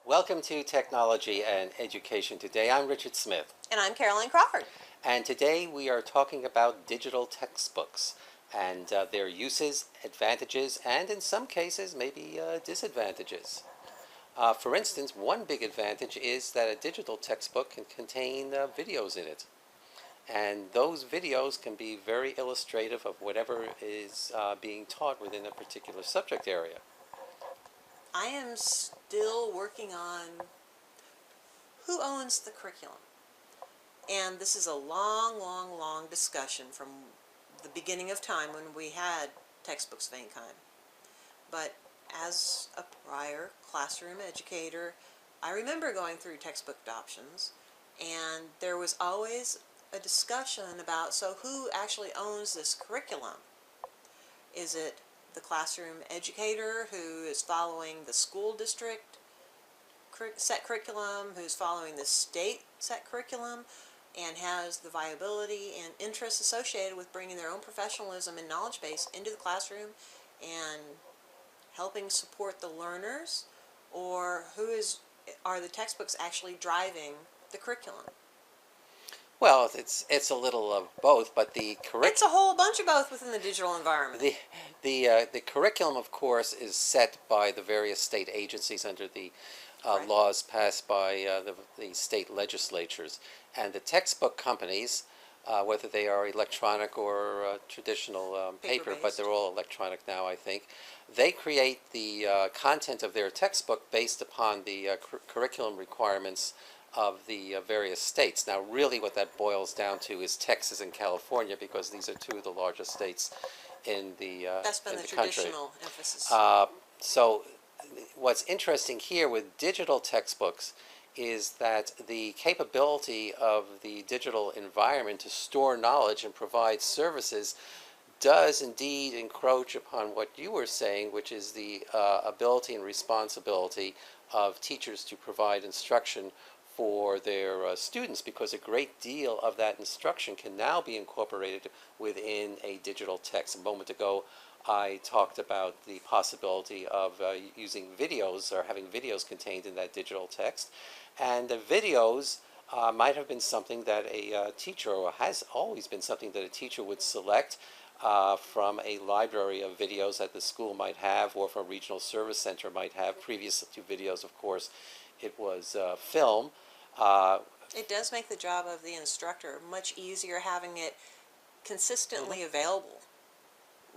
Welcome to Technology and Education Today. I'm Richard Smith, And I'm Caroline Crawford. and today we are talking about digital textbooks and their uses, advantages, and in some cases, maybe disadvantages. For instance, one big advantage is that a digital textbook can contain videos in it. And those videos can be very illustrative of whatever is being taught within a particular subject area. I am still working on who owns the curriculum. And this is a long discussion from the beginning of time when we had textbooks of any kind. But as a prior classroom educator, I remember going through textbook adoptions, and there was always a discussion about, so who actually owns this curriculum? Is it the classroom educator who is following the school district set curriculum, who's following the state set curriculum, and has the viability and interest associated with bringing their own professionalism and knowledge base into the classroom and helping support the learners? Or are the textbooks actually driving the curriculum? Well, it's a little of both, but the It's a whole bunch of both within the digital environment. the curriculum, of course, is set by the various state agencies under the Right. laws passed by the state legislatures, and the textbook companies, whether they are electronic or traditional paper, but Paper-based. they're all electronic now, I think. They create the content of their textbook based upon the curriculum requirements of the various states. Now, really what that boils down to is Texas and California, because these are two of the largest states in the That's been in the the country. traditional emphasis. So what's interesting here with digital textbooks is that the capability of the digital environment to store knowledge and provide services does indeed encroach upon what you were saying, which is the ability and responsibility of teachers to provide instruction for their students, because a great deal of that instruction can now be incorporated within a digital text. A moment ago, I talked about the possibility of using videos or having videos contained in that digital text. And the videos might have been something that a teacher, or has always been something that a teacher would select from a library of videos that the school might have, or from a regional service center might have. Previous to videos, of course, it was film. It does make the job of the instructor much easier having it consistently available.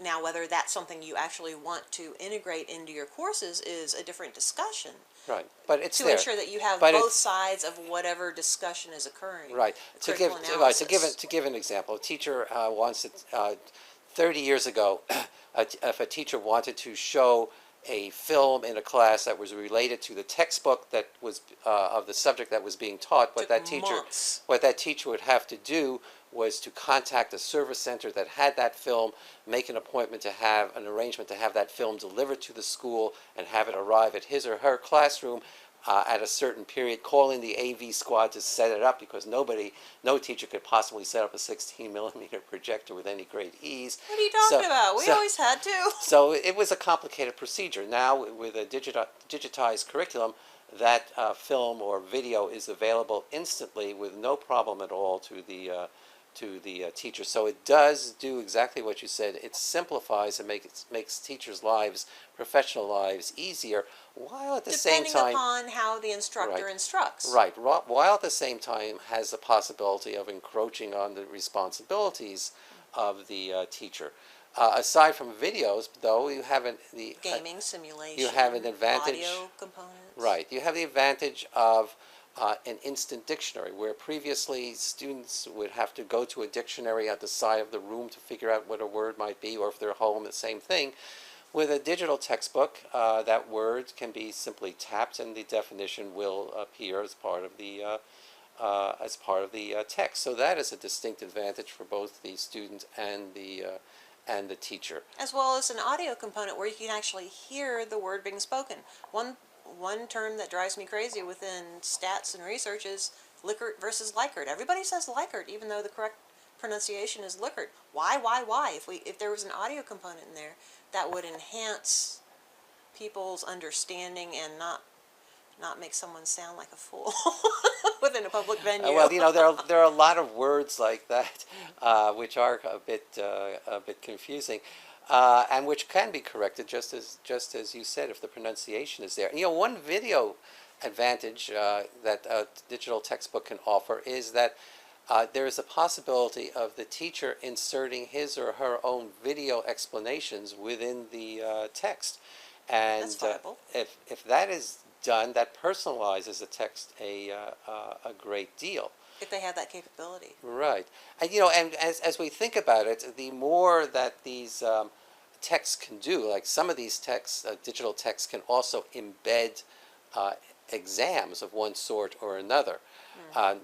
Now, whether that's something you actually want to integrate into your courses is a different discussion. Right, but it's to there. ensure that you have But both sides of whatever discussion is occurring. Right. To give an example, a teacher wants to 30 years ago, if a teacher wanted to show a film in a class that was related to the textbook that was of the subject that was being taught, what that teacher would have to do was to contact a service center that had that film, make an appointment to have an arrangement to have that film delivered to the school, and have it arrive at his or her classroom at a certain period, call in the AV squad to set it up, because no teacher could possibly set up a 16 millimeter projector with any great ease. What are you talking about? We always had to. So it was a complicated procedure. Now, with a digitized curriculum, that film or video is available instantly with no problem at all to the teacher. So it does do exactly what you said. It simplifies and makes teachers' lives, professional lives, easier, while at the same time... Depending upon how the instructor instructs. Right. While at the same time has the possibility of encroaching on the responsibilities of the teacher. Aside from videos, though, you have the... Gaming, simulation, you have an advantage. Audio components. Right. You have the advantage of an instant dictionary, where previously students would have to go to a dictionary at the side of the room to figure out what a word might be, or if they're home, the same thing. With a digital textbook, that word can be simply tapped, and the definition will appear as part of the text. So that is a distinct advantage for both the student and the teacher. As well as an audio component where you can actually hear the word being spoken. One term that drives me crazy within stats and research is Likert versus Likert. Everybody says Likert, even though the correct pronunciation is Likert. Why? If there was an audio component in there, that would enhance people's understanding and not not make someone sound like a fool within a public venue. Well, there are a lot of words like that, which are a bit confusing, and which can be corrected just as you said if the pronunciation is there. One video advantage that a digital textbook can offer is that there is a possibility of the teacher inserting his or her own video explanations within the text, and That's viable. if that is done, that personalizes the text a great deal. If they have that capability. Right, and as we think about it, the more that these texts can do, like some of these texts, digital texts, can also embed exams of one sort or another,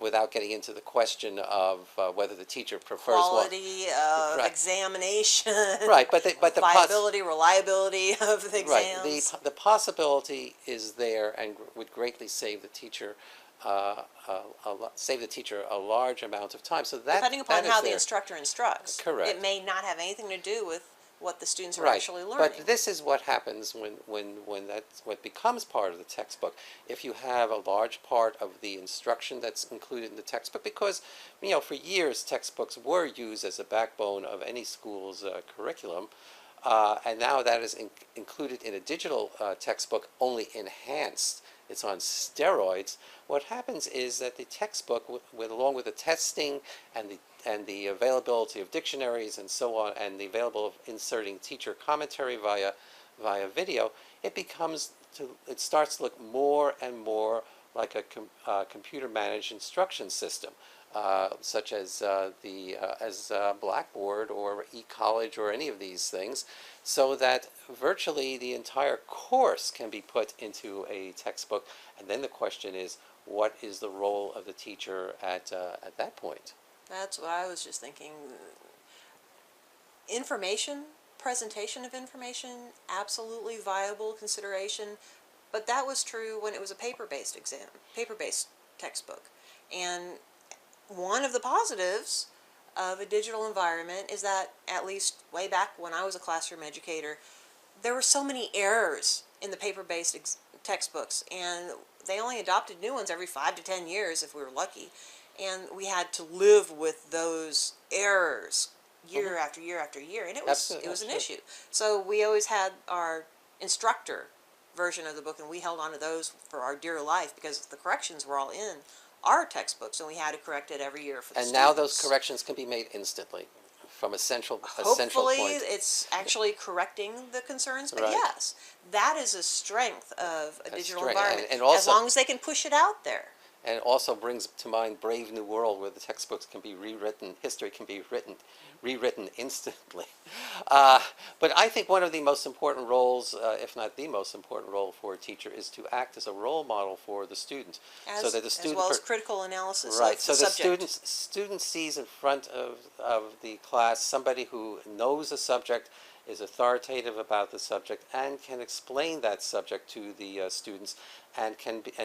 without getting into the question of whether the teacher prefers Quality of Right. examination. Right, but the viability, reliability of the right, exams. the possibility is there and would greatly save the teacher a large amount of time. So that Depending upon that is how the there. instructor instructs. Correct. It may not have anything to do with what the students are Right, actually learning. but this is what happens when that's what becomes part of the textbook. If you have a large part of the instruction that's included in the textbook, because for years textbooks were used as a backbone of any school's curriculum, and now that is included in a digital textbook, only enhanced. It's on steroids. What happens is that the textbook, along with the testing and the availability of dictionaries and so on, and the available of inserting teacher commentary via video, it starts to look more and more like a computer managed instruction system, such as Blackboard or eCollege or any of these things, so that virtually the entire course can be put into a textbook. And then the question is, what is the role of the teacher at that point? That's what I was just thinking. Information, presentation of information, absolutely viable consideration, but that was true when it was a paper-based exam, paper-based textbook. And one of the positives of a digital environment is that, at least way back when I was a classroom educator, there were so many errors in the paper-based textbooks, and they only adopted new ones every 5 to 10 years if we were lucky. And we had to live with those errors year after year after year, and it was an issue. So we always had our instructor version of the book, and we held on to those for our dear life because the corrections were all in our textbooks, and we had to correct it every year for the And students. now those corrections can be made instantly from a central Hopefully point. it's actually correcting the concerns, but Right. yes, that is a strength of a digital strength, environment, and also, as long as they can push it out there. And it also brings to mind Brave New World, where the textbooks can be rewritten, history can be rewritten instantly. But I think one of the most important roles, if not the most important role for a teacher, is to act as a role model for the student. So that the student, as well as critical analysis right, of so the the subject. student sees in front of the class somebody who knows the subject, is authoritative about the subject, and can explain that subject to the students, and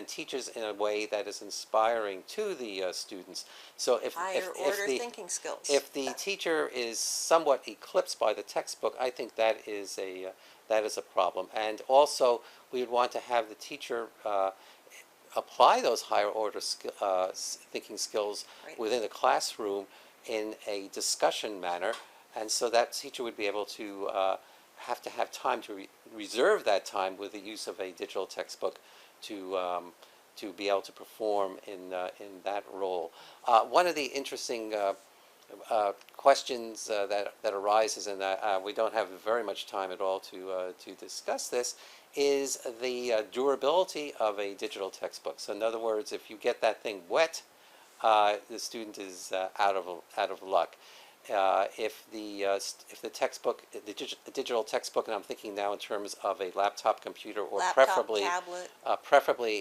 teaches in a way that is inspiring to the students. So Higher order thinking skills. if the teacher is somewhat eclipsed by the textbook, I think that is a problem. And also, we would want to have the teacher apply those higher order thinking skills Right. within the classroom in a discussion manner, and so that teacher would be able to have time to reserve that time with the use of a digital textbook to be able to perform in that role. One of the interesting questions that arises, and we don't have very much time at all to discuss this, is the durability of a digital textbook. So in other words, if you get that thing wet, the student is out of luck. If the textbook, the digital textbook, and I'm thinking now in terms of a laptop computer, or preferably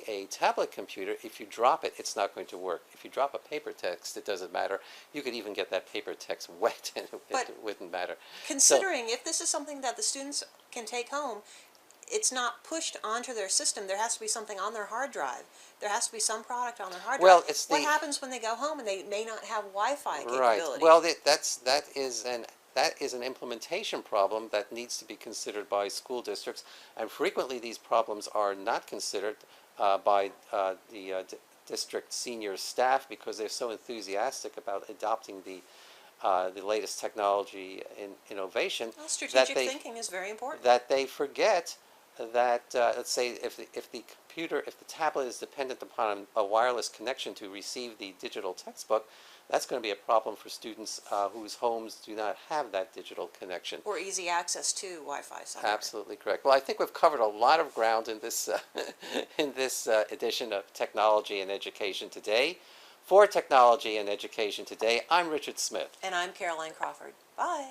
a tablet computer, if you drop it, it's not going to work. If you drop a paper text, it doesn't matter. You could even get that paper text wet, and it wouldn't matter. Considering if this is something that the students can take home, it's not pushed onto their system. There has to be something on their hard drive. There has to be some product on their hard drive. What happens when they go home and they may not have Wi-Fi capability? Right. Well, that is an implementation problem that needs to be considered by school districts, and frequently these problems are not considered by the district senior staff because they're so enthusiastic about adopting the latest technology and innovation Well, that strategic thinking is very important. they forget that let's say if the tablet is dependent upon a wireless connection to receive the digital textbook, that's going to be a problem for students whose homes do not have that digital connection. Or easy access to Wi-Fi somewhere. Absolutely correct. Well, I think we've covered a lot of ground in this in this edition of Technology and Education Today. For Technology and Education Today, I'm Richard Smith. And I'm Caroline Crawford. Bye.